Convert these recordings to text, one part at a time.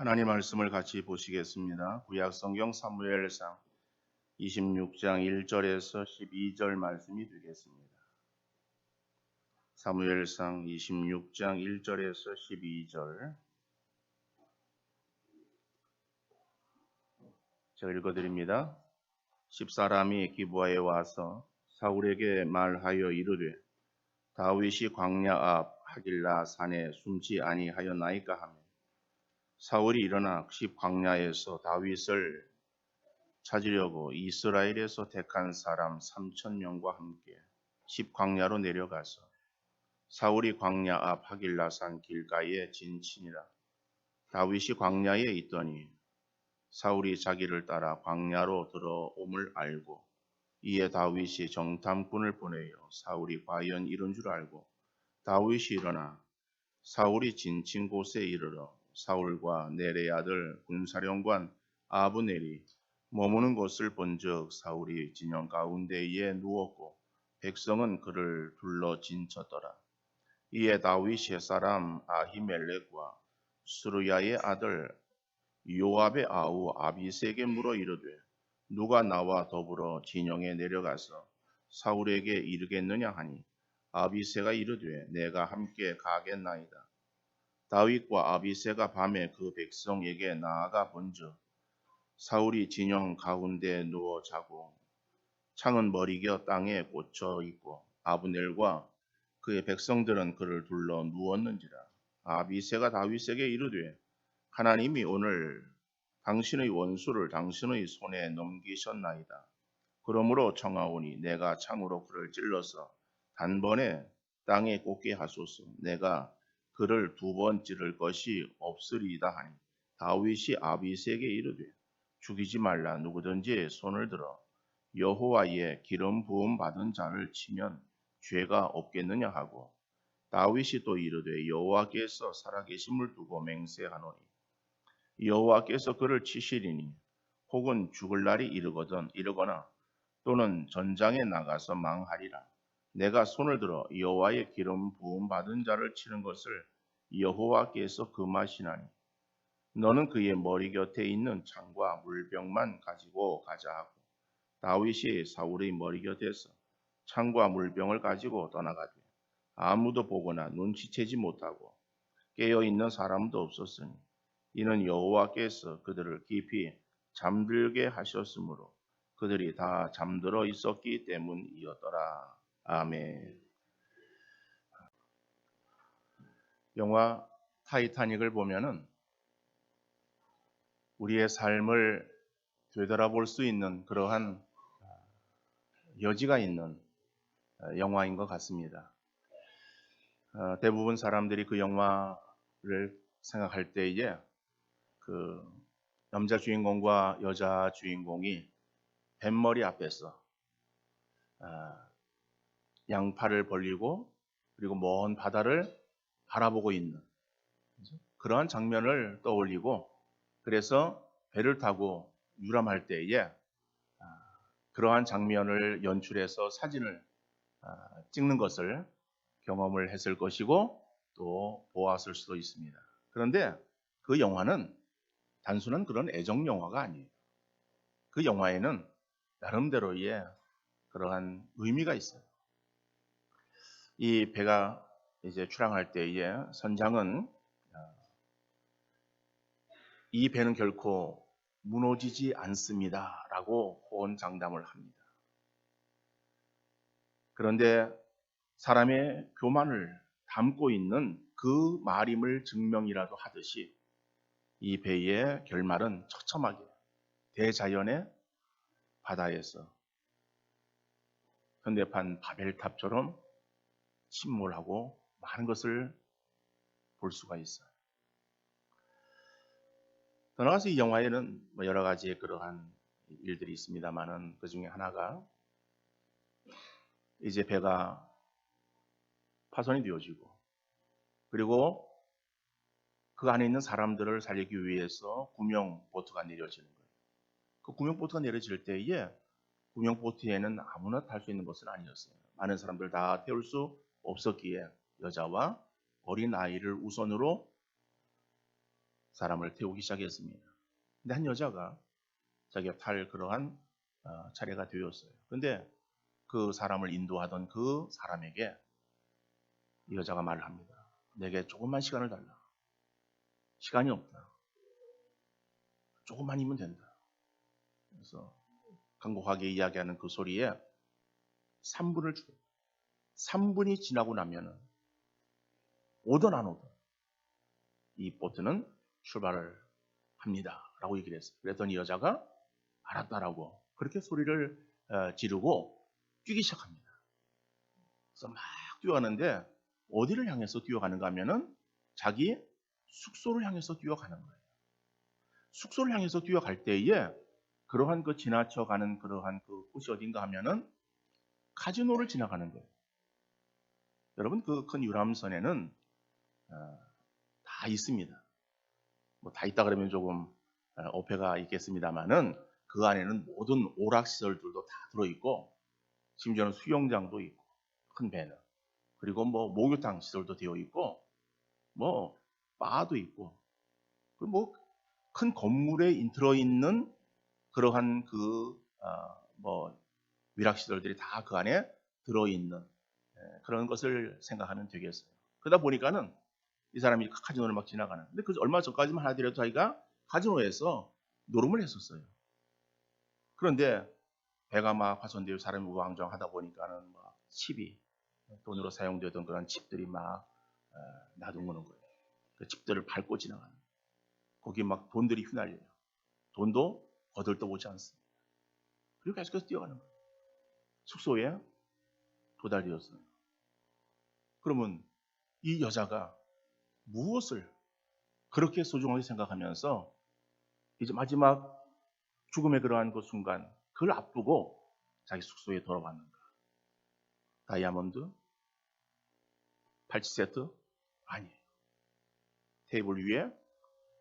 하나님 말씀을 같이 보시겠습니다. 구약 성경 사무엘상 26장 1절에서 12절 말씀이 되겠습니다. 사무엘상 26장 1절에서 12절 제가 읽어드립니다. 10사람이 기브아에 와서 사울에게 말하여 이르되 다윗이 광야 앞 하길라 산에 숨지 아니하였나이까 하며 사울이 일어나 광야에서 다윗을 찾으려고 이스라엘에서 택한 사람 3,000명과 함께 광야로 내려가서 사울이 광야 앞 하길라산 길가에 진치니라. 다윗이 광야에 있더니 사울이 자기를 따라 광야로 들어옴을 알고 이에 다윗이 정탐꾼을 보내어 사울이 과연 이런 줄 알고 다윗이 일어나 사울이 진친 곳에 이르러 사울과 네레 아들 군사령관 아브넬이 머무는 곳을 본즉 사울이 진영 가운데에 누웠고 백성은 그를 둘러 진쳤더라. 이에 다윗의 사람 아히멜렉과 스루야의 아들 요압의 아우 아비새에게 물어 이르되 누가 나와 더불어 진영에 내려가서 사울에게 이르겠느냐 하니 아비새가 이르되 내가 함께 가겠나이다. 다윗과 아비새가 밤에 그 백성에게 나아가 본즉 사울이 진영 가운데 누워 자고 창은 머리겨 땅에 꽂혀 있고 아브넬과 그의 백성들은 그를 둘러 누웠는지라. 아비새가 다윗에게 이르되 하나님이 오늘 당신의 원수를 당신의 손에 넘기셨나이다. 그러므로 청하오니 내가 창으로 그를 찔러서 단번에 땅에 꽂게 하소서. 내가 그를 2번 찌를 것이 없으리이다 하니 다윗이 아비새에게 이르되 죽이지 말라. 누구든지 손을 들어 여호와의 기름 부음 받은 자를 치면 죄가 없겠느냐 하고 다윗이 또 이르되 여호와께서 살아계심을 두고 맹세하노니 여호와께서 그를 치시리니 혹은 죽을 날이 이르거나 또는 전장에 나가서 망하리라. 내가 손을 들어 여호와의 기름 부음 받은 자를 치는 것을 여호와께서 금하시나니 너는 그의 머리 곁에 있는 창과 물병만 가지고 가자 하고 다윗이 사울의 머리 곁에서 창과 물병을 가지고 떠나가되 아무도 보거나 눈치채지 못하고 깨어있는 사람도 없었으니 이는 여호와께서 그들을 깊이 잠들게 하셨으므로 그들이 다 잠들어 있었기 때문이었더라. 아멘. 영화 타이타닉을 보면은 우리의 삶을 되돌아볼 수 있는 그러한 여지가 있는 영화인 것 같습니다. 대부분 사람들이 그 영화를 생각할 때에 그 남자 주인공과 여자 주인공이 뱃머리 앞에서 양팔을 벌리고 그리고 먼 바다를 바라보고 있는 그러한 장면을 떠올리고 그래서 배를 타고 유람할 때에 그러한 장면을 연출해서 사진을 찍는 것을 경험을 했을 것이고 또 보았을 수도 있습니다. 그런데 그 영화는 단순한 그런 애정 영화가 아니에요. 그 영화에는 나름대로의 그러한 의미가 있어요. 이 배가 이제 출항할 때에 선장은 이 배는 결코 무너지지 않습니다라고 호언장담을 합니다. 그런데 사람의 교만을 담고 있는 그 말임을 증명이라도 하듯이 이 배의 결말은 처참하게 대자연의 바다에서 현대판 바벨탑처럼 침몰하고 많은 것을 볼 수가 있어요. 더 나아가서 이 영화에는 여러 가지 그러한 일들이 있습니다만은 그 중에 하나가 이제 배가 파손이 되어지고 그리고 그 안에 있는 사람들을 살리기 위해서 구명보트가 내려지는 거예요. 그 구명보트가 내려질 때에 구명보트에는 아무나 탈 수 있는 것은 아니었어요. 많은 사람들 다 태울 수 없었기에 여자와 어린 아이를 우선으로 사람을 태우기 시작했습니다. 근데 한 여자가 자기가 탈 그러한 차례가 되었어요. 그런데 그 사람을 인도하던 그 사람에게 이 여자가 말을 합니다. 내게 조금만 시간을 달라. 시간이 없다. 조금만이면 된다. 그래서 간곡하게 이야기하는 그 소리에 3분을 주고 3분이 지나고 나면은 오든 안 오든 이 보트는 출발을 합니다. 라고 얘기를 했어요. 그랬더니 여자가 알았다라고 그렇게 소리를 지르고 뛰기 시작합니다. 그래서 막 뛰어가는데 어디를 향해서 뛰어가는가 하면은 자기 숙소를 향해서 뛰어가는 거예요. 숙소를 향해서 뛰어갈 때에 그러한 그 지나쳐가는 그러한 그 곳이 어딘가 하면은 카지노를 지나가는 거예요. 여러분 그 큰 유람선에는 다 있습니다. 뭐 다 있다 그러면 조금 어폐가 있겠습니다만은 그 안에는 모든 오락시설들도 다 들어있고 심지어는 수영장도 있고 큰 배는 그리고 뭐 목욕탕 시설도 되어 있고 뭐 바도 있고 그리고 뭐 큰 건물에 들어있는 그러한 그 뭐 위락시설들이 다 그 안에 들어있는 그런 것을 생각하면 되겠어요. 그러다 보니까는 이 사람이 카지노를 막 지나가는. 근데 그 얼마 전까지만 하더라도 자기가 카지노에서 노름을 했었어요. 그런데 배가 막 파손되고 사람이 우왕좌왕하다 보니까는 막 칩이 돈으로 사용되던 그런 칩들이 막 나둥그는 거예요. 그 칩들을 밟고 지나가는. 거기 막 돈들이 휘날려요. 돈도 거들떠보지 않습니다. 그리고 계속해서 뛰어가는 거예요. 숙소에 도달되었어요. 그러면 이 여자가 무엇을 그렇게 소중하게 생각하면서 이제 마지막 죽음의 그러한 그 순간 그걸 앞두고 자기 숙소에 돌아왔는가? 다이아몬드? 팔찌 세트? 아니에요. 테이블 위에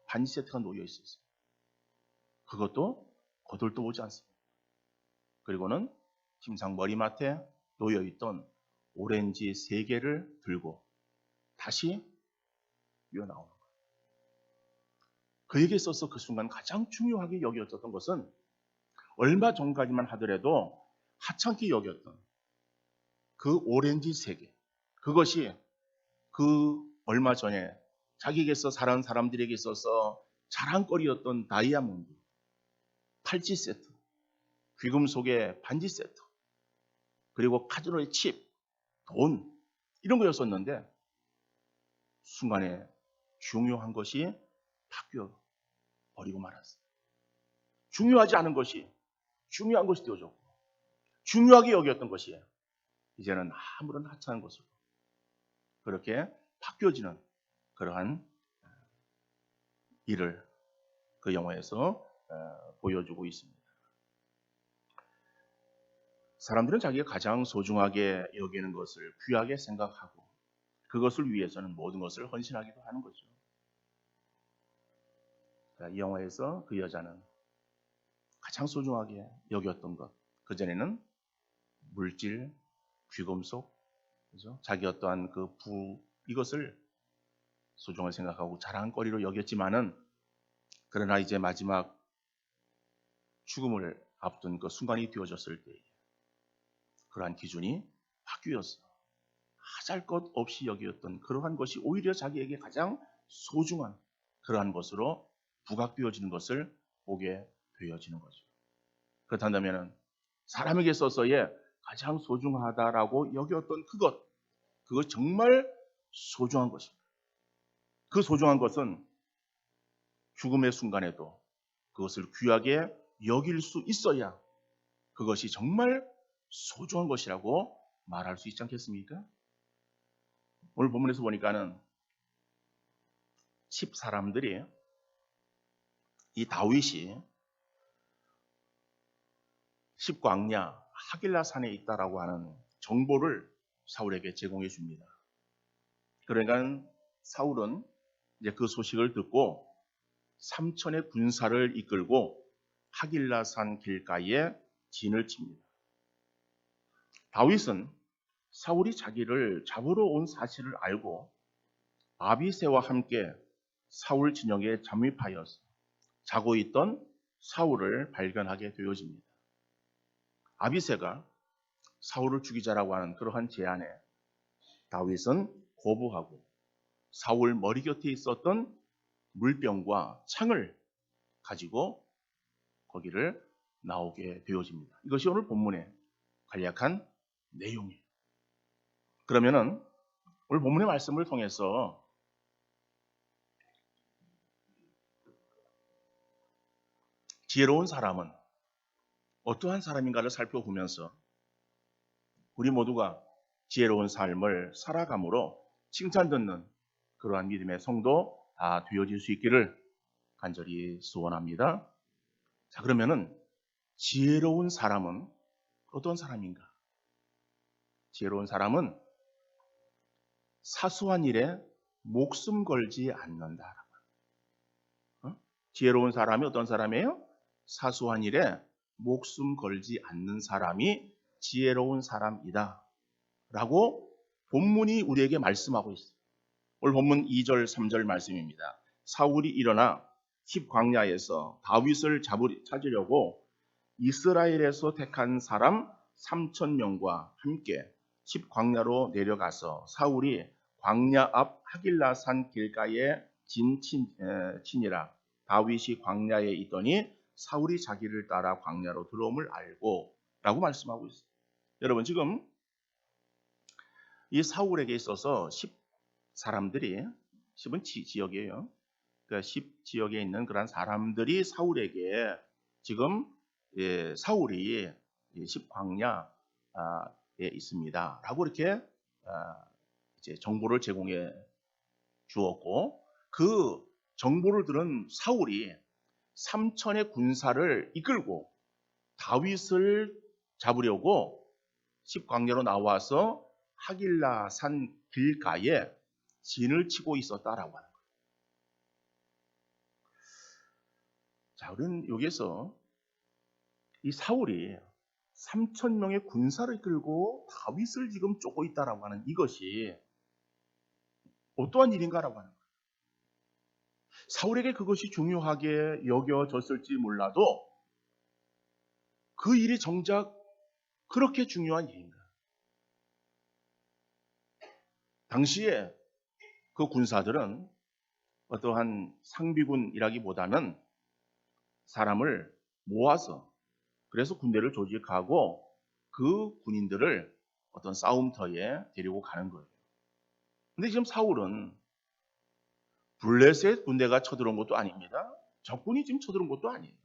반지 세트가 놓여 있었어요. 그것도 거들떠 보지 않습니다. 그리고는 침상 머리맡에 놓여 있던 오렌지 3개를 들고 다시 뛰어나오는 거예요. 그에게 있어서 그 순간 가장 중요하게 여겨졌던 것은 얼마 전까지만 하더라도 하찮게 여겼던 그 오렌지 3개. 그것이 그 얼마 전에 자기에게서 살아온 사람들에게 있어서 자랑거리였던 다이아몬드, 팔찌 세트, 귀금속의 반지 세트, 그리고 카지노의 칩, 돈 이런 거였었는데 순간에 중요한 것이 바뀌어 버리고 말았어요. 중요하지 않은 것이 중요한 것이 되어졌고 중요하게 여겼던 것이 이제는 아무런 하찮은 것으로 그렇게 바뀌어지는 그러한 일을 그 영화에서 보여주고 있습니다. 사람들은 자기가 가장 소중하게 여기는 것을 귀하게 생각하고 그것을 위해서는 모든 것을 헌신하기도 하는 거죠. 이 영화에서 그 여자는 가장 소중하게 여겼던 것, 그전에는 물질, 귀금속, 그죠? 자기 어떠한 그 이것을 소중하게 생각하고 자랑거리로 여겼지만은 그러나 이제 마지막 죽음을 앞둔 그 순간이 되어졌을 때 그러한 기준이 바뀌었어. 하잘 것 없이 여겼던 그러한 것이 오히려 자기에게 가장 소중한 그러한 것으로 부각되어지는 것을 보게 되어지는 거죠. 그렇다면 사람에게 있어서의 가장 소중하다라고 여겼던 그것 정말 소중한 것입니다. 그 소중한 것은 죽음의 순간에도 그것을 귀하게 여길 수 있어야 그것이 정말 소중한 것이라고 말할 수 있지 않겠습니까? 오늘 본문에서 보니까는 10사람들이 이 다윗이 10광야 하길라 산에 있다라고 하는 정보를 사울에게 제공해 줍니다. 그러니까 사울은 이제 그 소식을 듣고 3천의 군사를 이끌고 하길라 산 길가에 진을 칩니다. 다윗은 사울이 자기를 잡으러 온 사실을 알고 아비새와 함께 사울 진영에 잠입하여서 자고 있던 사울을 발견하게 되어집니다. 아비새가 사울을 죽이자라고 하는 그러한 제안에 다윗은 거부하고 사울 머리 곁에 있었던 물병과 창을 가지고 거기를 나오게 되어집니다. 이것이 오늘 본문의 간략한 내용이에요. 그러면은 오늘 본문의 말씀을 통해서 지혜로운 사람은 어떠한 사람인가를 살펴보면서 우리 모두가 지혜로운 삶을 살아감으로 칭찬 듣는 그러한 믿음의 성도 다 되어질 수 있기를 간절히 소원합니다. 자, 그러면은 지혜로운 사람은 어떤 사람인가? 지혜로운 사람은 사소한 일에 목숨 걸지 않는다. 지혜로운 사람이 어떤 사람이에요? 사소한 일에 목숨 걸지 않는 사람이 지혜로운 사람이다 라고 본문이 우리에게 말씀하고 있어요. 오늘 본문 2절 3절 말씀입니다. 사울이 일어나 힙 광야에서 다윗을 찾으려고 이스라엘에서 택한 사람 3,000명과 함께 힙 광야로 내려가서 사울이 광야 앞 하길라산 길가에 치니라. 다윗이 광야에 있더니 사울이 자기를 따라 광야로 들어옴을 알고 라고 말씀하고 있어요. 여러분, 지금 이 사울에게 있어서 10 사람들이, 10은 지역이에요. 그러니까 10 지역에 있는 그런 사람들이 사울에게 지금 사울이 10 광야에 있습니다 라고 이렇게 이제 정보를 제공해 주었고, 그 정보를 들은 사울이 3천의 군사를 이끌고 다윗을 잡으려고 10 광야로 나와서 하길라산 길가에 진을 치고 있었다라고 하는 거예요. 자, 우리는 여기에서 이 사울이 3,000명의 군사를 이끌고 다윗을 지금 쫓고 있다라고 하는 이것이 어떠한 일인가라고 하는 거예요. 사울에게 그것이 중요하게 여겨졌을지 몰라도 그 일이 정작 그렇게 중요한 일인가? 당시에 그 군사들은 어떠한 상비군이라기보다는 사람을 모아서 그래서 군대를 조직하고 그 군인들을 어떤 싸움터에 데리고 가는 거예요. 근데 지금 사울은 블레셋 군대가 쳐들어온 것도 아닙니다. 적군이 지금 쳐들어온 것도 아니에요.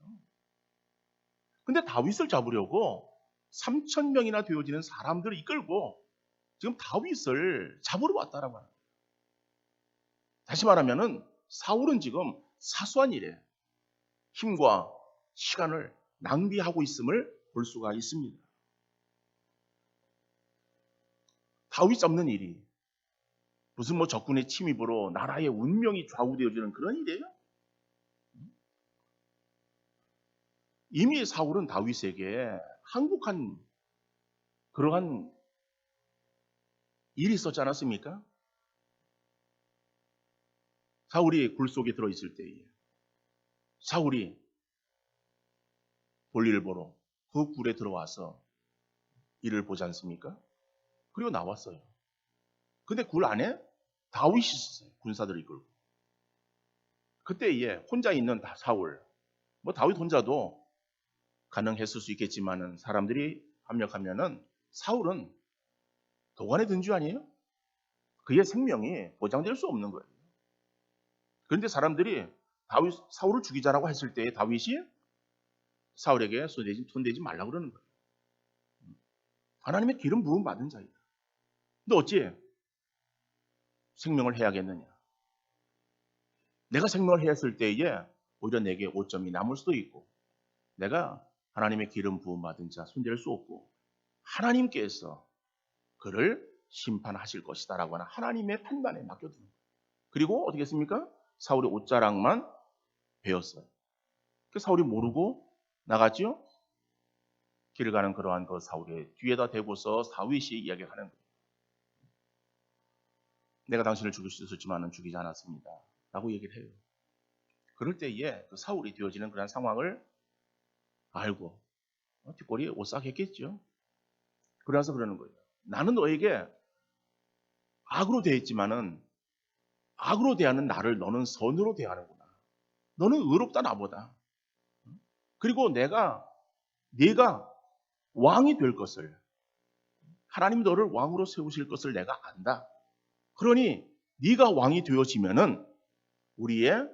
근데 다윗을 잡으려고 3,000명이나 되어지는 사람들을 이끌고 지금 다윗을 잡으러 왔다라고 하는 거예요. 다시 말하면은 사울은 지금 사소한 일에 힘과 시간을 낭비하고 있음을 볼 수가 있습니다. 다윗 잡는 일이 무슨 적군의 침입으로 나라의 운명이 좌우되어지는 그런 일이에요? 이미 사울은 다윗에게 항복한 그러한 일이 있었지 않았습니까? 사울이 굴 속에 들어있을 때에 사울이 볼일을 보러 그 굴에 들어와서 일을 보지 않습니까? 그리고 나왔어요. 근데 굴 안에 다윗이 있었어요. 군사들을 이끌고. 그때에 혼자 있는 사울, 다윗 혼자도 가능했을 수 있겠지만은 사람들이 합력하면은 사울은 도관에 든 줄 아니에요? 그의 생명이 보장될 수 없는 거예요. 그런데 사람들이 사울을 죽이자라고 했을 때 다윗이 사울에게 손대지 말라고 그러는 거예요. 하나님의 기름 부음 받은 자이다. 근데 어찌 생명을 해야겠느냐? 내가 생명을 해했을 때에 오히려 내게 오점이 남을 수도 있고 내가 하나님의 기름 부음 받은 자 손댈 수 없고 하나님께서 그를 심판하실 것이다 라고 하는 하나님의 판단에 맡겨두는 거예요. 그리고 어떻게 했습니까? 사울의 옷자락만 베었어요. 그 사울이 모르고 나갔죠? 길을 가는 그러한 그 사울의 뒤에다 대고서 다윗이 이야기하는 거예요. 내가 당신을 죽일 수 있었지만 죽이지 않았습니다. 라고 얘기를 해요. 그럴 때에 그 사울이 되어지는 그런 상황을 알고 뒷골이 오싹했겠죠. 그래서 그러는 거예요. 나는 너에게 악으로 대했지만은 악으로 대하는 나를 너는 선으로 대하는구나. 너는 의롭다 나보다. 그리고 네가 왕이 될 것을, 하나님 너를 왕으로 세우실 것을 내가 안다. 그러니 네가 왕이 되어지면은 우리의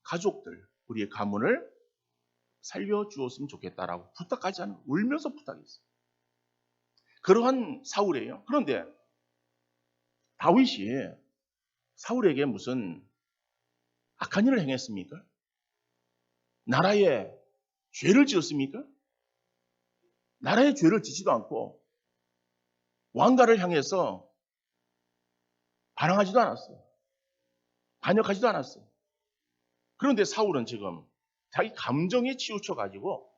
가족들, 우리의 가문을 살려주었으면 좋겠다라고 부탁하지 않아. 울면서 부탁했어요. 그러한 사울이에요. 그런데 다윗이 사울에게 무슨 악한 일을 행했습니까? 나라에 죄를 지었습니까? 나라의 죄를 짓지도 않고 왕가를 향해서 반항하지도 않았어요. 반역하지도 않았어요. 그런데 사울은 지금 자기 감정에 치우쳐가지고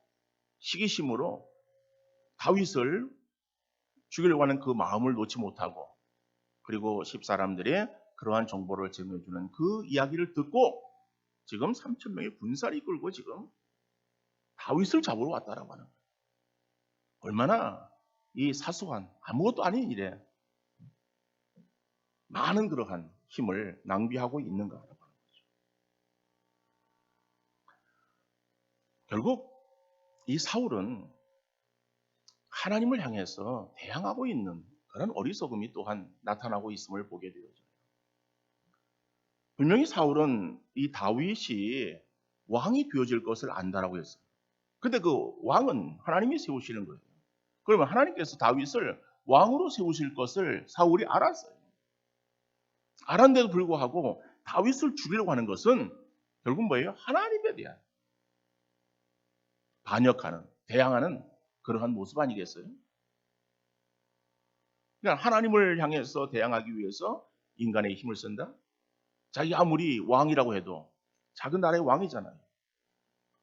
시기심으로 다윗을 죽이려고 하는 그 마음을 놓지 못하고, 그리고 10사람들이 그러한 정보를 전해주는 그 이야기를 듣고 지금 3,000명의 군사를 이끌고 지금 다윗을 잡으러 왔다라고 하는 거예요. 얼마나 이 사소한 아무것도 아닌 일에 많은 그러한 힘을 낭비하고 있는가라고 하는 거죠. 결국 이 사울은 하나님을 향해서 대항하고 있는 그런 어리석음이 또한 나타나고 있음을 보게 되어져요. 분명히 사울은 이 다윗이 왕이 되어질 것을 안다라고 했어요. 근데 그 왕은 하나님이 세우시는 거예요. 그러면 하나님께서 다윗을 왕으로 세우실 것을 사울이 알았어요. 알았는데도 불구하고 다윗을 죽이려고 하는 것은 결국 뭐예요? 하나님에 대한 반역하는, 대항하는 그러한 모습 아니겠어요? 그러니까 하나님을 향해서 대항하기 위해서 인간의 힘을 쓴다? 자기 아무리 왕이라고 해도 작은 나라의 왕이잖아요.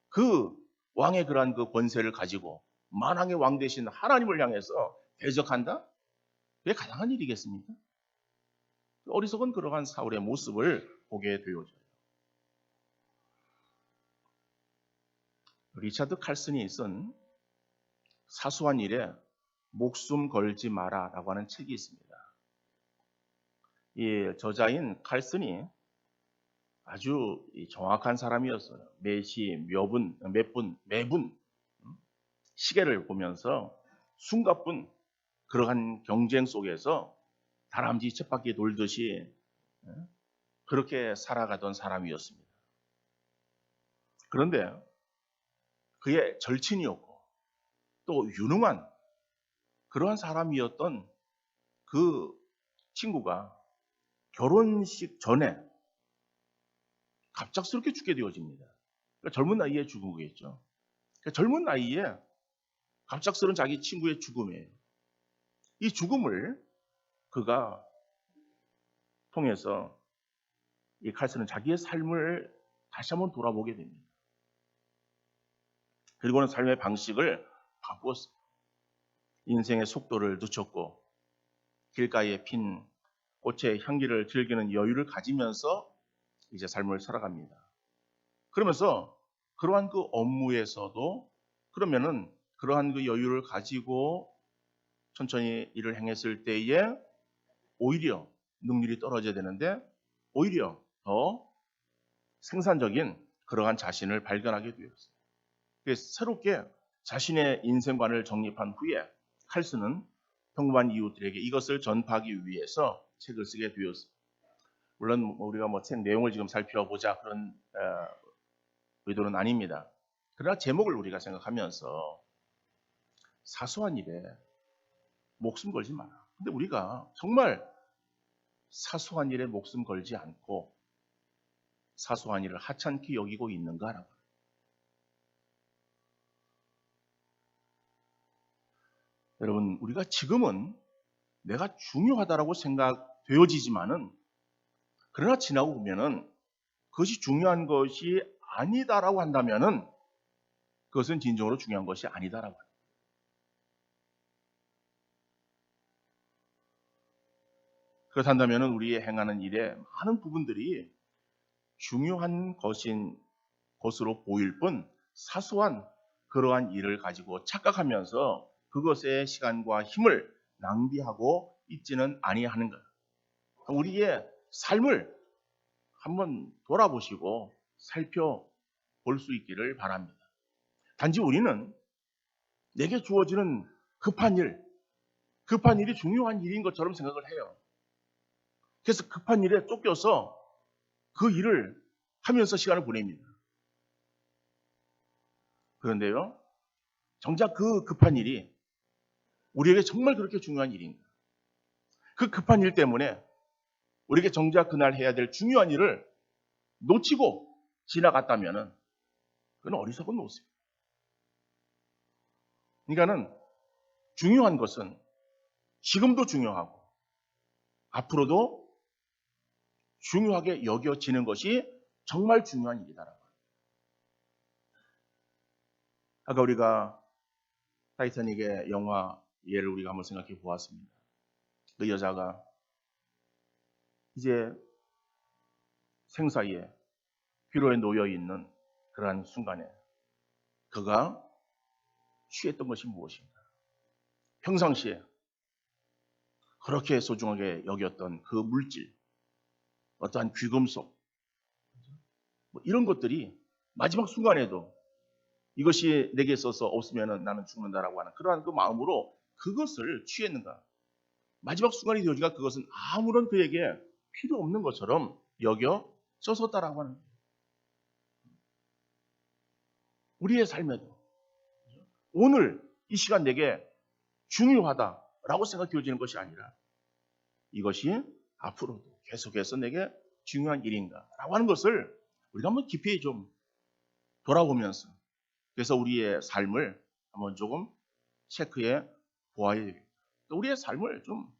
그 왕의 그러한 그 권세를 가지고 만왕의 왕 대신 하나님을 향해서 대적한다? 그게 가능한 일이겠습니까? 어리석은 그러한 사울의 모습을 보게 되어져요. 리차드 칼슨이 쓴 사소한 일에 목숨 걸지 마라라고 하는 책이 있습니다. 이 저자인 칼슨이 아주 정확한 사람이었어요. 매시, 매분 시계를 보면서 숨가쁜 그러한 경쟁 속에서 다람쥐 쳇바퀴 돌듯이 그렇게 살아가던 사람이었습니다. 그런데 그의 절친이었고 또 유능한 그러한 사람이었던 그 친구가 결혼식 전에 갑작스럽게 죽게 되어집니다. 그러니까 젊은 나이에 죽은 거겠죠. 그러니까 젊은 나이에 갑작스러운 자기 친구의 죽음이에요. 이 죽음을 그가 통해서 이 칼슨은 자기의 삶을 다시 한번 돌아보게 됩니다. 그리고는 삶의 방식을 바꾸었어요. 인생의 속도를 늦췄고 길가에 핀 꽃의 향기를 즐기는 여유를 가지면서 이제 삶을 살아갑니다. 그러면서 그러한 그 업무에서도 그러면은 그러한 그 여유를 가지고 천천히 일을 행했을 때에 오히려 능률이 떨어져야 되는데 오히려 더 생산적인 그러한 자신을 발견하게 되었어요. 그래서 새롭게 자신의 인생관을 정립한 후에 칼슨은 평범한 이웃들에게 이것을 전파하기 위해서 책을 쓰게 되었어요. 물론 우리가 책 내용을 지금 살펴보자 그런 의도는 아닙니다. 그러나 제목을 우리가 생각하면서 사소한 일에 목숨 걸지 마라. 근데 우리가 정말 사소한 일에 목숨 걸지 않고 사소한 일을 하찮게 여기고 있는가라고. 여러분, 우리가 지금은 내가 중요하다라고 생각되어지지만은 그러나 지나고 보면은 그것이 중요한 것이 아니다라고 한다면은 그것은 진정으로 중요한 것이 아니다라고 합니다. 그렇다면은 우리의 행하는 일에 많은 부분들이 중요한 것으로 보일 뿐 사소한 그러한 일을 가지고 착각하면서 그것에 시간과 힘을 낭비하고 있지는 아니하는 것. 우리의 삶을 한번 돌아보시고 살펴볼 수 있기를 바랍니다. 단지 우리는 내게 주어지는 급한 일이 중요한 일인 것처럼 생각을 해요. 그래서 급한 일에 쫓겨서 그 일을 하면서 시간을 보냅니다. 그런데요, 정작 그 급한 일이 우리에게 정말 그렇게 중요한 일인가? 그 급한 일 때문에 우리에게 정작 그날 해야 될 중요한 일을 놓치고 지나갔다면 그건 어리석은 모습이에요. 그러니까는 중요한 것은 지금도 중요하고 앞으로도 중요하게 여겨지는 것이 정말 중요한 일이다라고 합니다. 아까 우리가 타이타닉의 영화 예를 우리가 한번 생각해 보았습니다. 그 여자가 이제 생사에 피로에 놓여 있는 그러한 순간에 그가 취했던 것이 무엇인가? 평상시에 그렇게 소중하게 여겼던 그 물질, 어떠한 귀금속, 이런 것들이 마지막 순간에도 이것이 내게 있어서 없으면 나는 죽는다라고 하는 그러한 그 마음으로 그것을 취했는가? 마지막 순간이 되어지가 그것은 아무런 그에게 필요 없는 것처럼 여겨졌었다라고 하는 거예요. 우리의 삶에도 오늘 이 시간 내게 중요하다라고 생각되어지는 것이 아니라 이것이 앞으로도 계속해서 내게 중요한 일인가라고 하는 것을 우리가 한번 깊이 좀 돌아보면서 그래서 우리의 삶을 한번 조금 체크해 보아야 됩니다. 우리의 삶을 좀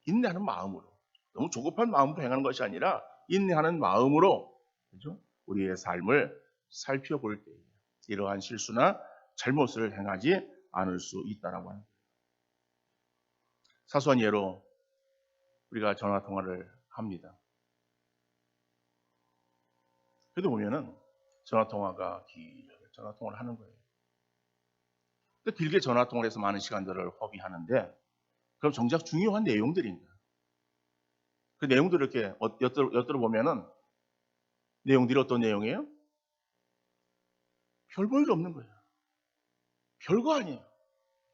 인내하는 마음으로 너무 조급한 마음으로 행하는 것이 아니라 인내하는 마음으로 그렇죠? 우리의 삶을 살펴볼 때 이러한 실수나 잘못을 행하지 않을 수 있다라고 하는 거예요. 사소한 예로 우리가 전화 통화를 합니다. 그래도 보면은 전화 통화가 길게 전화 통화를 하는 거예요. 근데 길게 전화 통화를 해서 많은 시간들을 허비하는데 그럼 정작 중요한 내용들인가? 그 내용들을 이렇게 엿들어 보면은 내용들이 어떤 내용이에요? 별 볼 일 없는 거예요. 별거 아니에요.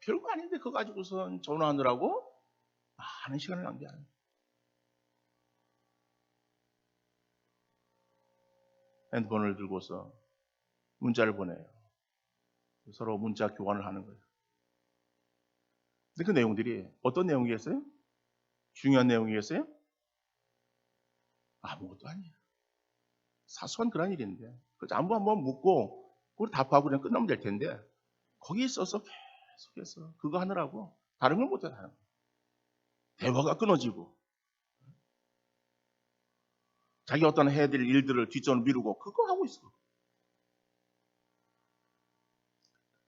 별거 아닌데 그거 가지고선 전화하느라고 많은 시간을 낭비하는 거예요. 핸드폰을 들고서 문자를 보내요. 서로 문자 교환을 하는 거예요. 근데 그 내용들이 어떤 내용이겠어요? 중요한 내용이겠어요? 아무것도 아니에요. 사소한 그런 일인데 그 안부 한번 묻고 그걸 답하고 그냥 끝나면 될 텐데 거기에 있어서 계속해서 그거 하느라고 다른 걸 못해 하는 거예요. 대화가 끊어지고 자기 어떤 해야 될 일들을 뒷전을 미루고 그거 하고 있어.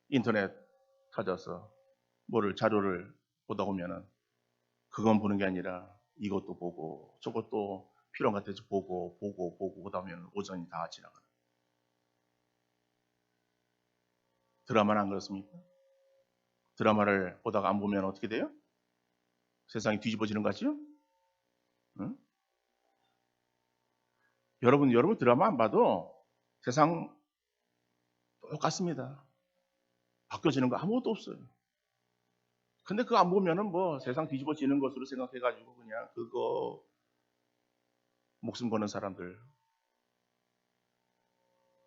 인터넷 찾아서 뭐를 자료를 보다 보면은 그건 보는 게 아니라 이것도 보고 저것도 필요한 것 같아서 보고 보다 보면 오전이 다 지나가는. 드라마는 안 그렇습니까? 드라마를 보다가 안 보면 어떻게 돼요? 세상이 뒤집어지는 것 같죠? 응? 여러분 드라마 안 봐도 세상 똑같습니다. 바뀌어지는 거 아무것도 없어요. 근데 그거 안 보면은 뭐 세상 뒤집어지는 것으로 생각해가지고 그냥 그거 목숨 거는 사람들.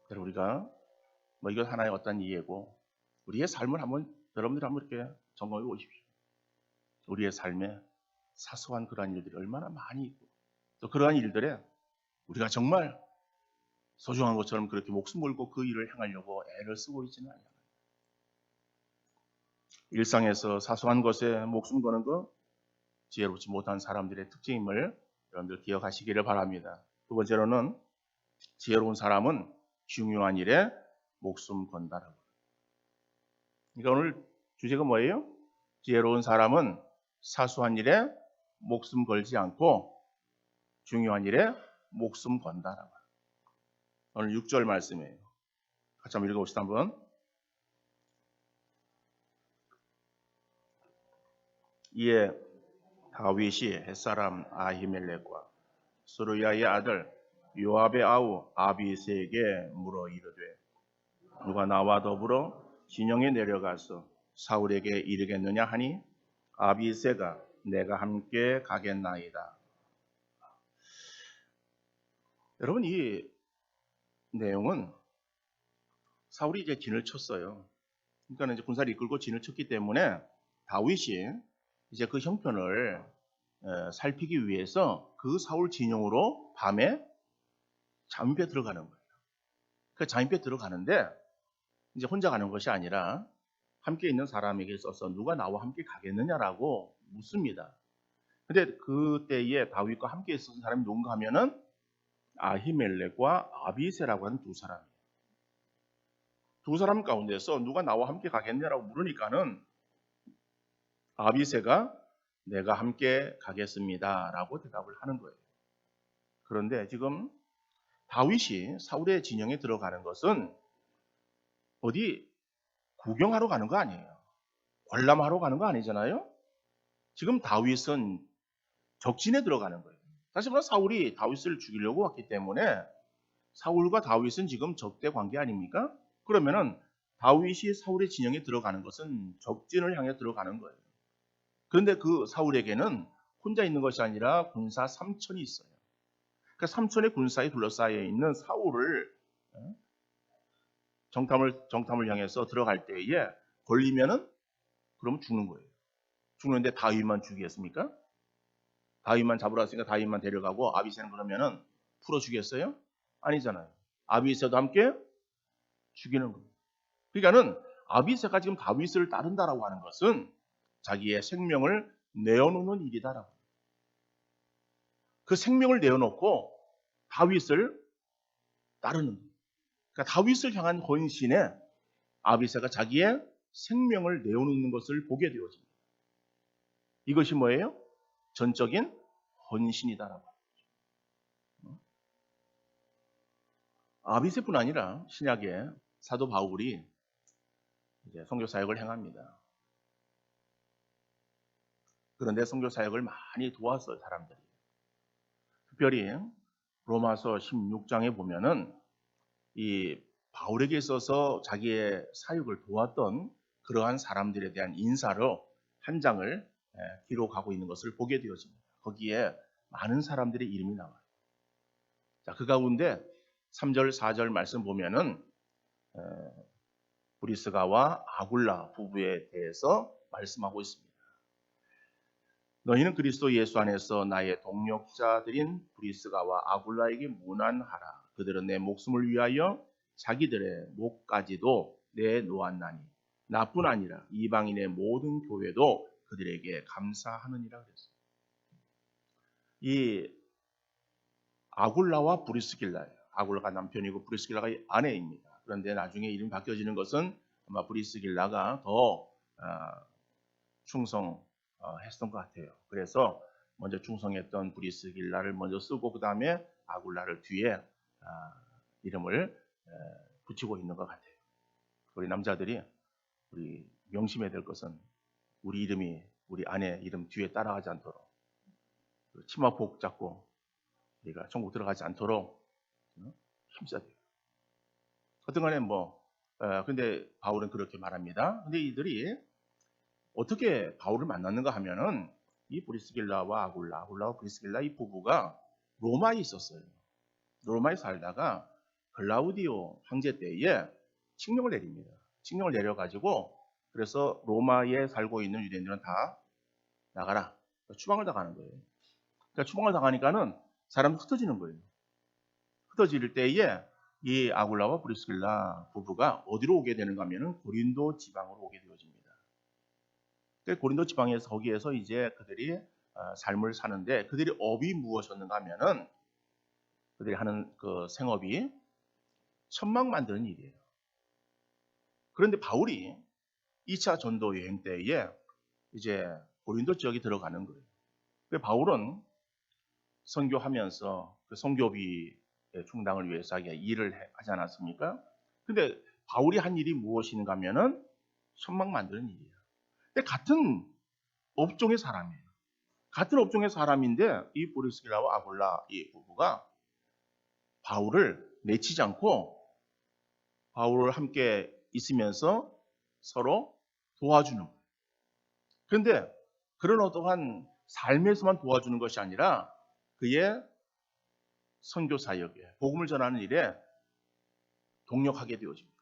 그래서 우리가 뭐 이건 하나의 어떤 이해고 우리의 삶을 여러분들 한번 이렇게 점검해 보십시오. 우리의 삶에 사소한 그러한 일들이 얼마나 많이 있고 또 그러한 일들에 우리가 정말 소중한 것처럼 그렇게 목숨 걸고 그 일을 행하려고 애를 쓰고 있지는 않아요. 일상에서 사소한 것에 목숨 거는 것 지혜롭지 못한 사람들의 특징임을 여러분들 기억하시기를 바랍니다. 두 번째로는 지혜로운 사람은 중요한 일에 목숨 건다라고. 그러니까 오늘 주제가 뭐예요? 지혜로운 사람은 사소한 일에 목숨 걸지 않고 중요한 일에 목숨 건다라고. 오늘 6절 말씀이에요. 같이 한번 읽어봅시다. 한번. 이에 다윗이 햇사람 아히멜렉과 스루야의 아들 요압의 아우 아비새에게 물어 이르되 누가 나와 더불어 진영에 내려가서 사울에게 이르겠느냐 하니 아비새가 내가 함께 가겠나이다. 여러분, 이 내용은 사울이 이제 진을 쳤어요. 그러니까 이제 군사를 이끌고 진을 쳤기 때문에 다윗이 이제 그 형편을 살피기 위해서 그 사울 진영으로 밤에 잠입해 들어가는 거예요. 그 잠입해 들어가는데 이제 혼자 가는 것이 아니라 함께 있는 사람에게 있어서 누가 나와 함께 가겠느냐라고 묻습니다. 근데 그때에 다윗과 함께 있었던 사람이 누군가 하면은 아히멜렉과 아비새라고 하는 두 사람이에요. 두 사람 가운데서 누가 나와 함께 가겠냐라고 물으니까는 아비새가 내가 함께 가겠습니다라고 대답을 하는 거예요. 그런데 지금 다윗이 사울의 진영에 들어가는 것은 어디 구경하러 가는 거 아니에요. 관람하러 가는 거 아니잖아요. 지금 다윗은 적진에 들어가는 거예요. 사실 말해 사울이 다윗을 죽이려고 왔기 때문에 사울과 다윗은 지금 적대 관계 아닙니까? 그러면은 다윗이 사울의 진영에 들어가는 것은 적진을 향해 들어가는 거예요. 그런데 그 사울에게는 혼자 있는 것이 아니라 군사 3천이 있어요. 그 3천의 군사에 둘러싸여 있는 사울을 정탐을 향해서 들어갈 때에 걸리면은 그러면 죽는 거예요. 죽는데 다윗만 죽이겠습니까? 다윗만 잡으러 왔으니까 다윗만 데려가고 아비새는 그러면은 풀어 주겠어요? 아니잖아요. 아비새도 함께 죽이는 거예요. 그러니까는 아비새가 지금 다윗을 따른다라고 하는 것은 자기의 생명을 내어놓는 일이다라고. 그 생명을 내어놓고 다윗을 따르는 거예요. 그러니까 다윗을 향한 헌신에 아비새가 자기의 생명을 내어놓는 것을 보게 되어집니다. 이것이 뭐예요? 전적인 헌신이다라고. 아비새뿐 아니라 신약에 사도 바울이 이제 선교 사역을 행합니다. 그런데 선교 사역을 많이 도왔어요, 사람들이. 특별히 로마서 16장에 보면은 이 바울에게 있어서 자기의 사역을 도왔던 그러한 사람들에 대한 인사로 한 장을 기록하고 있는 것을 보게 되어집니다. 거기에 많은 사람들의 이름이 나와요. 자, 그 가운데 3절, 4절 말씀 보면은 브리스가와 아굴라 부부에 대해서 말씀하고 있습니다. 너희는 그리스도 예수 안에서 나의 동역자들인 브리스가와 아굴라에게 문안하라. 그들은 내 목숨을 위하여 자기들의 목까지도 내놓았나니 나뿐 아니라 이방인의 모든 교회도 그들에게 감사하느니라 그랬어요. 이 아굴라와 브리스길라예요. 아굴라가 남편이고 브리스길라가 아내입니다. 그런데 나중에 이름이 바뀌어지는 것은 아마 브리스길라가 더 충성했던 것 같아요. 그래서 먼저 충성했던 브리스길라를 먼저 쓰고 그 다음에 아굴라를 뒤에 이름을 붙이고 있는 것 같아요. 우리 남자들이 우리 명심해야 될 것은 우리 이름이 우리 아내 이름 뒤에 따라가지 않도록 치마폭 잡고 우리가 천국 들어가지 않도록 힘써야 돼요. 어떤 간에 근데 바울은 그렇게 말합니다. 근데 이들이 어떻게 바울을 만났는가 하면은 이 브리스길라와 아굴라와 브리스길라 이 부부가 로마에 있었어요. 로마에 살다가 글라우디오 황제 때에 칙령을 내립니다. 칙령을 내려가지고 그래서 로마에 살고 있는 유대인들은 다 나가라. 추방을 당하는 거예요. 그러니까 추방을 당하니까는 사람이 흩어지는 거예요. 흩어질 때에 이 아굴라와 브리스길라 부부가 어디로 오게 되는가 하면은 고린도 지방으로 오게 되어집니다. 고린도 지방에서 거기에서 이제 그들이 삶을 사는데 그들이 업이 무엇이었는가 하면은 그들이 하는 그 생업이 천막 만드는 일이에요. 그런데 바울이 2차 전도 여행 때에 이제 고린도 지역에 들어가는 거예요. 바울은 선교하면서 그 선교비 충당을 위해서 일을 하지 않았습니까? 근데 바울이 한 일이 무엇인가 하면은 천막 만드는 일이에요. 근데 같은 업종의 사람이에요. 같은 업종의 사람인데 이 브리스길라와 아굴라 이 부부가 바울을 내치지 않고 바울을 함께 있으면서 서로 도와주는 거예요. 그런데 그런 어떠한 삶에서만 도와주는 것이 아니라 그의 선교 사역에 복음을 전하는 일에 동력하게 되어집니다.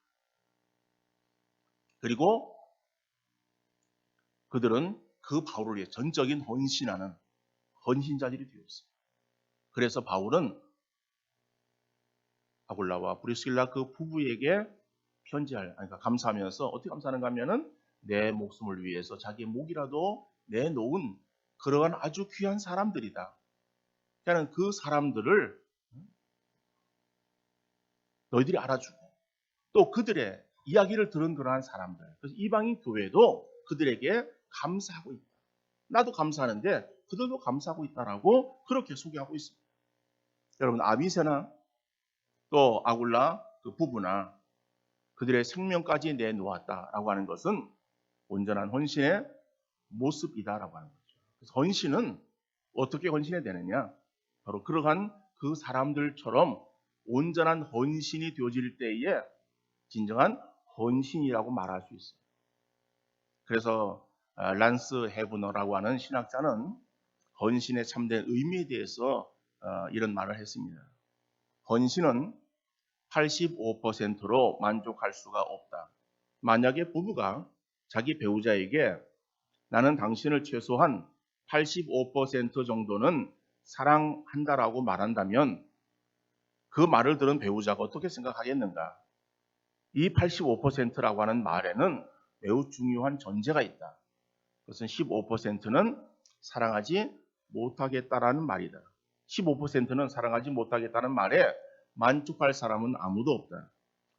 그리고 그들은 그 바울을 위해 전적인 헌신하는 헌신자들이 되었어요. 그래서 바울은 아굴라와 브리스길라 그 부부에게 그러니까 감사하면서 어떻게 감사하는가 하면은 내 목숨을 위해서 자기의 목이라도 내놓은 그러한 아주 귀한 사람들이다. 그러니까 그 사람들을 너희들이 알아주고 또 그들의 이야기를 들은 그러한 사람들, 그래서 이방인 교회도 그들에게 감사하고 있다. 나도 감사하는데 그들도 감사하고 있다라고 그렇게 소개하고 있습니다. 여러분 아비세나 또 아굴라 그 부부나 그들의 생명까지 내놓았다라고 하는 것은 온전한 헌신의 모습이다라고 하는 거죠. 그래서 헌신은 어떻게 헌신해야 되느냐? 바로 그러한 그 사람들처럼 온전한 헌신이 되어질 때에 진정한 헌신이라고 말할 수 있어요. 그래서 란스 헤브너라고 하는 신학자는 헌신의 참된 의미에 대해서 이런 말을 했습니다. 헌신은 85%로 만족할 수가 없다. 만약에 부부가 자기 배우자에게 나는 당신을 최소한 85% 정도는 사랑한다라고 말한다면 그 말을 들은 배우자가 어떻게 생각하겠는가? 이 85%라고 하는 말에는 매우 중요한 전제가 있다. 그것은 15%는 사랑하지 못하겠다라는 말이다. 15%는 사랑하지 못하겠다는 말에 만족할 사람은 아무도 없다.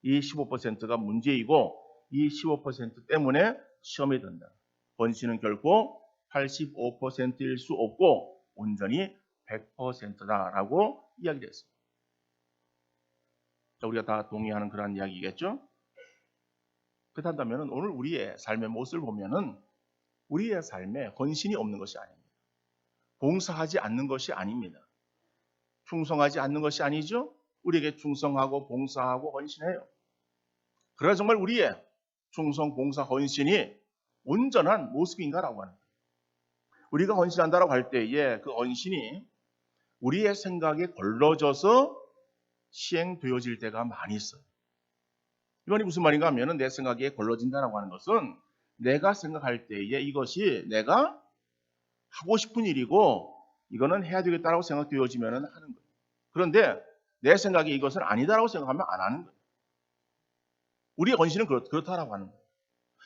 이 15%가 문제이고 이 15% 때문에 시험에 든다. 헌신은 결코 85%일 수 없고 온전히 100%다라고 이야기를 했습니다. 우리가 다 동의하는 그런 이야기겠죠? 그렇다면 오늘 우리의 삶의 모습을 보면은 우리의 삶에 헌신이 없는 것이 아닙니다. 봉사하지 않는 것이 아닙니다. 충성하지 않는 것이 아니죠? 우리에게 충성하고 봉사하고 헌신해요. 그래야 정말 우리의 충성, 봉사, 헌신이 온전한 모습인가라고 하는 거예요. 우리가 헌신한다라고 할 때에 그 헌신이 우리의 생각에 걸러져서 시행되어질 때가 많이 있어요. 이건 무슨 말인가 하면 내 생각에 걸러진다라고 하는 것은 내가 생각할 때에 이것이 내가 하고 싶은 일이고 이거는 해야 되겠다라고 생각되어지면 하는 거예요. 그런데 내 생각에 이것은 아니다라고 생각하면 안 하는 거예요. 우리의 헌신은 그렇다라고 하는 거예요.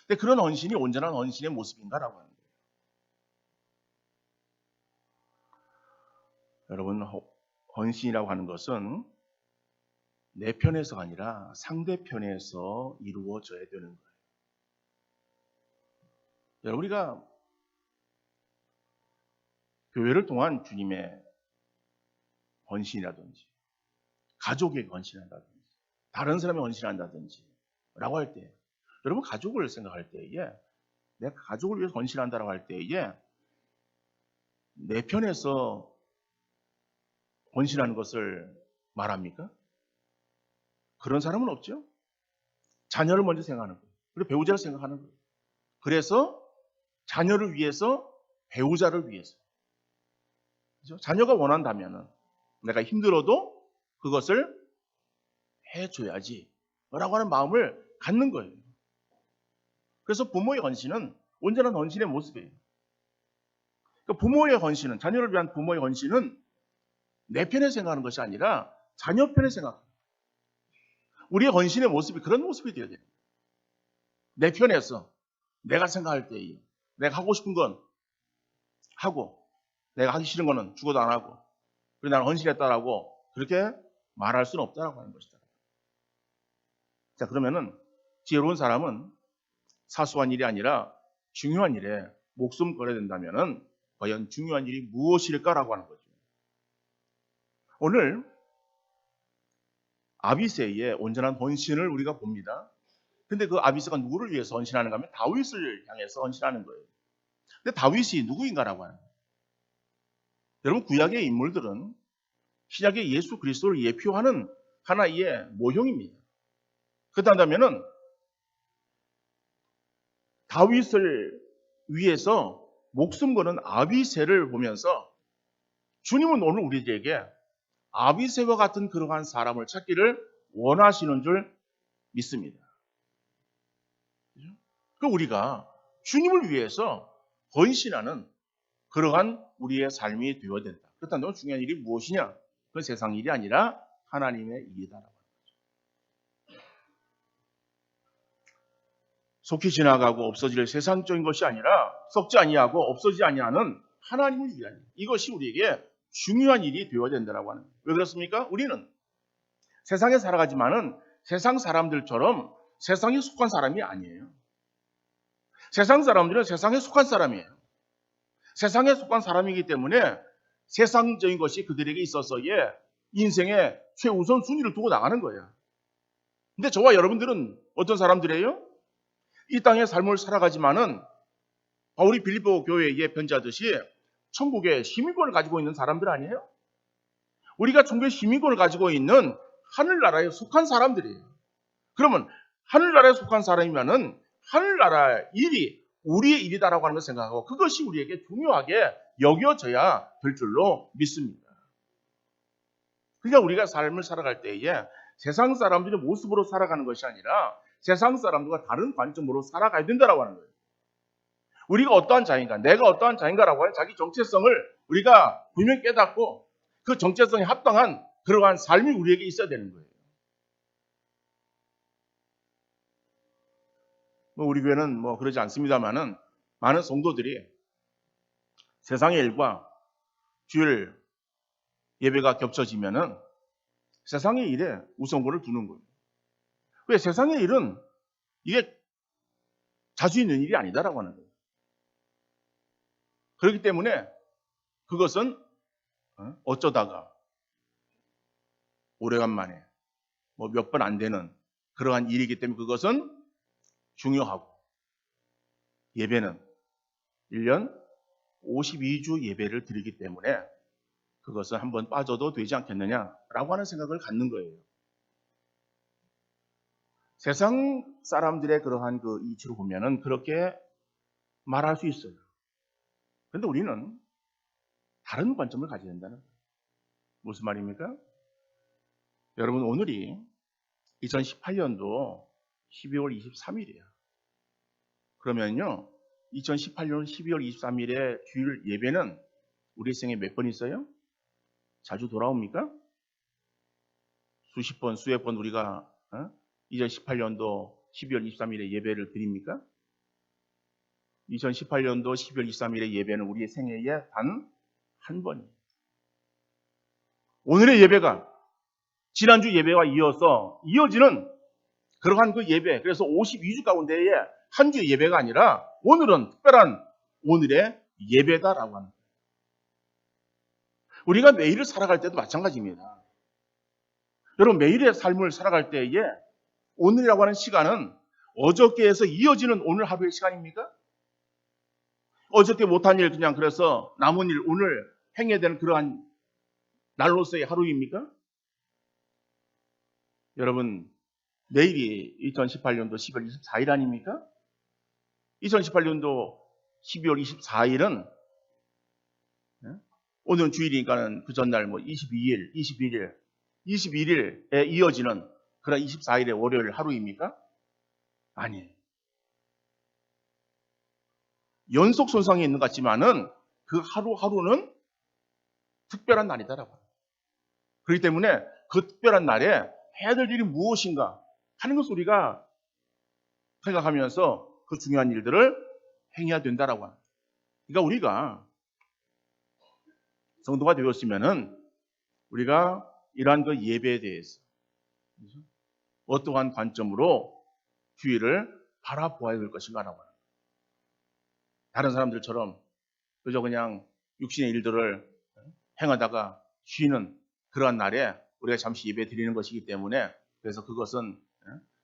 근데 그런 헌신이 온전한 헌신의 모습인가라고 하는 거예요. 여러분, 헌신이라고 하는 것은 내 편에서가 아니라 상대편에서 이루어져야 되는 거예요. 여러분, 우리가 교회를 통한 주님의 헌신이라든지 가족에게 헌신한다든지 다른 사람이 헌신한다든지 라고 할 때 여러분 가족을 생각할 때에 내가 가족을 위해서 헌신한다라고 할 때에 내 편에서 헌신하는 것을 말합니까? 그런 사람은 없죠. 자녀를 먼저 생각하는 거예요. 그리고 배우자를 생각하는 거예요. 그래서 자녀를 위해서 배우자를 위해서 그렇죠? 자녀가 원한다면 내가 힘들어도 그것을 해줘야지 라고 하는 마음을 갖는 거예요. 그래서 부모의 헌신은 온전한 헌신의 모습이에요. 그러니까 부모의 헌신은 자녀를 위한 부모의 헌신은 내 편에 생각하는 것이 아니라 자녀 편에 생각합니다. 우리의 헌신의 모습이 그런 모습이 되어야 돼요. 내 편에서 내가 생각할 때에 내가 하고 싶은 건 하고 내가 하기 싫은 거는 죽어도 안 하고 그리고 나는 헌신했다라고 그렇게 말할 수는 없다라고 하는 것이다. 자, 그러면은 지혜로운 사람은 사소한 일이 아니라 중요한 일에 목숨 걸어야 된다면은 과연 중요한 일이 무엇일까라고 하는 거죠. 오늘 아비새의 온전한 헌신을 우리가 봅니다. 근데 그 아비새가 누구를 위해서 헌신하는가 하면 다윗을 향해서 헌신하는 거예요. 근데 다윗이 누구인가라고 하는 거예요. 여러분, 구약의 인물들은 신약의 예수 그리스도를 예표하는 하나의 모형입니다. 그렇다면은 다윗을 위해서 목숨 거는 아비새를 보면서 주님은 오늘 우리에게 아비새와 같은 그러한 사람을 찾기를 원하시는 줄 믿습니다. 그 우리가 주님을 위해서 헌신하는 그러한 우리의 삶이 되어야 된다. 그렇다면 중요한 일이 무엇이냐? 그건 세상 일이 아니라 하나님의 일이다라고 하는 거죠. 속히 지나가고 없어질 세상적인 것이 아니라 썩지 아니하고 없어지지 아니하는 하나님의 일이라는 이것이 우리에게 중요한 일이 되어야 된다라고 하는 거예요. 왜 그렇습니까? 우리는 세상에 살아가지만은 세상 사람들처럼 세상에 속한 사람이 아니에요. 세상 사람들은 세상에 속한 사람이에요. 세상에 속한 사람이기 때문에 세상적인 것이 그들에게 있어서의 인생의 최우선 순위를 두고 나가는 거예요. 근데 저와 여러분들은 어떤 사람들이에요? 이 땅의 삶을 살아가지만은 바울이 빌립보 교회에 편지하듯이 천국의 시민권을 가지고 있는 사람들 아니에요? 우리가 천국의 시민권을 가지고 있는 하늘나라에 속한 사람들이에요. 그러면 하늘나라에 속한 사람이면은 하늘나라 일이 우리의 일이다라고 하는 걸 생각하고 그것이 우리에게 중요하게 여겨져야 될 줄로 믿습니다. 그러니까 우리가 삶을 살아갈 때에 세상 사람들의 모습으로 살아가는 것이 아니라 세상 사람들과 다른 관점으로 살아가야 된다라고 하는 거예요. 우리가 어떠한 자인가, 내가 어떠한 자인가라고 하는 자기 정체성을 우리가 분명히 깨닫고 그 정체성에 합당한 그러한 삶이 우리에게 있어야 되는 거예요. 우리 교회는 그러지 않습니다만은 많은 성도들이 세상의 일과 주일 예배가 겹쳐지면은 세상의 일에 우선권을 두는 거예요. 왜? 세상의 일은 이게 자주 있는 일이 아니다라고 하는 거예요. 그렇기 때문에 그것은 어쩌다가 오래간만에 몇 번 안 되는 그러한 일이기 때문에 그것은 중요하고 예배는 1년 52주 예배를 드리기 때문에 그것은 한번 빠져도 되지 않겠느냐라고 하는 생각을 갖는 거예요. 세상 사람들의 그러한 그 이치로 보면은 그렇게 말할 수 있어요. 그런데 우리는 다른 관점을 가져야 된다는 거예요. 무슨 말입니까? 여러분, 오늘이 2018년도 12월 23일이에요. 그러면요, 2018년 12월 23일에 주일 예배는 우리 생에 몇 번 있어요? 자주 돌아옵니까? 수십 번, 수백 번 우리가 2018년도 12월 23일에 예배를 드립니까? 2018년도 12월 23일의 예배는 우리의 생애에 단 한 번이에요. 오늘의 예배가 지난주 예배와 이어서 이어지는 그러한 그 예배, 그래서 52주 가운데에 한 주의 예배가 아니라 오늘은 특별한 오늘의 예배다라고 하는 거예요. 우리가 매일을 살아갈 때도 마찬가지입니다. 여러분, 매일의 삶을 살아갈 때에 오늘이라고 하는 시간은 어저께에서 이어지는 오늘 하루의 시간입니까? 어저께 못한 일 그냥 그래서 남은 일 오늘 행해야 되는 그러한 날로서의 하루입니까? 여러분, 내일이 2018년도 12월 24일 아닙니까? 2018년도 12월 24일은 오늘은 주일이니까는 그 전날 22일, 21일에 이어지는 그런 24일의 월요일 하루입니까? 아니에요. 연속 손상이 있는 것 같지만은 그 하루하루는 특별한 날이다라고 합니다. 그렇기 때문에 그 특별한 날에 해야 될 일이 무엇인가 하는 것을 우리가 생각하면서 그 중요한 일들을 행해야 된다라고 합니다. 그러니까 우리가 성도가 되었으면은 우리가 이러한 그 예배에 대해서 어떠한 관점으로 주의를 바라보아야 될 것인가라고 합니다. 다른 사람들처럼 그저 그냥 육신의 일들을 행하다가 쉬는 그러한 날에 우리가 잠시 예배 드리는 것이기 때문에 그래서 그것은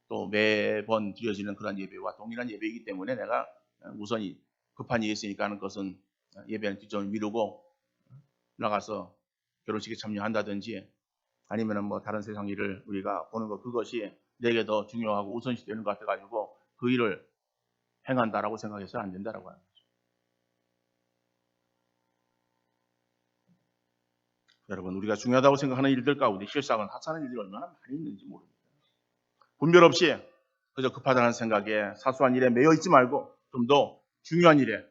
또 매번 드려지는 그런 예배와 동일한 예배이기 때문에 내가 우선이 급한 일이 있으니까 하는 것은 예배는 뒷전을 미루고 나가서 결혼식에 참여한다든지 아니면은 뭐 다른 세상 일을 우리가 보는 것 그것이 내게 더 중요하고 우선시 되는 것 같아가지고 그 일을 행한다라고 생각해서는 안 된다라고 하는 거죠. 여러분 우리가 중요하다고 생각하는 일들 가운데 실상은 하찮은 일들이 얼마나 많이 있는지 모릅니다. 분별 없이 그저 급하다는 생각에 사소한 일에 매여 있지 말고 좀 더 중요한 일에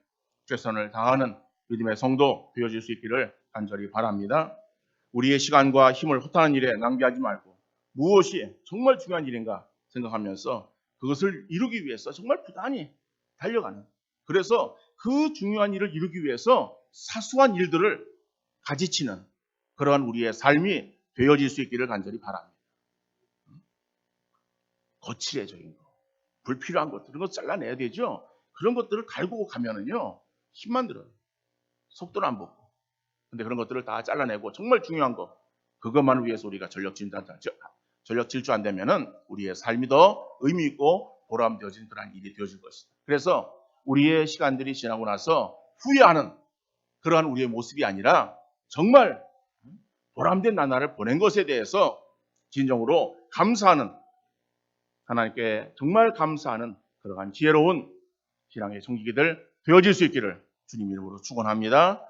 최선을 다하는 믿음의 성도 되어질 수 있기를 간절히 바랍니다. 우리의 시간과 힘을 허탄한 일에 낭비하지 말고 무엇이 정말 중요한 일인가 생각하면서 그것을 이루기 위해서 정말 부단히 달려가는 그래서 그 중요한 일을 이루기 위해서 사소한 일들을 가지치는 그러한 우리의 삶이 되어질 수 있기를 간절히 바랍니다. 거칠해적인 거, 불필요한 것들, 그런 거 잘라내야 되죠. 그런 것들을 갈고 가면은요, 힘만 들어요. 속도는 안 붙고. 근데 그런 것들을 다 잘라내고 정말 중요한 거, 그것만을 위해서 우리가 전력 질주 안 되면은 우리의 삶이 더 의미 있고 보람되어진 그런 일이 되어질 것이다. 그래서 우리의 시간들이 지나고 나서 후회하는 그러한 우리의 모습이 아니라 정말 보람된 나날을 보낸 것에 대해서 진정으로 감사하는 하나님께 정말 감사하는 그러한 지혜로운 신앙의 청지기들 되어질 수 있기를 주님 이름으로 축원합니다.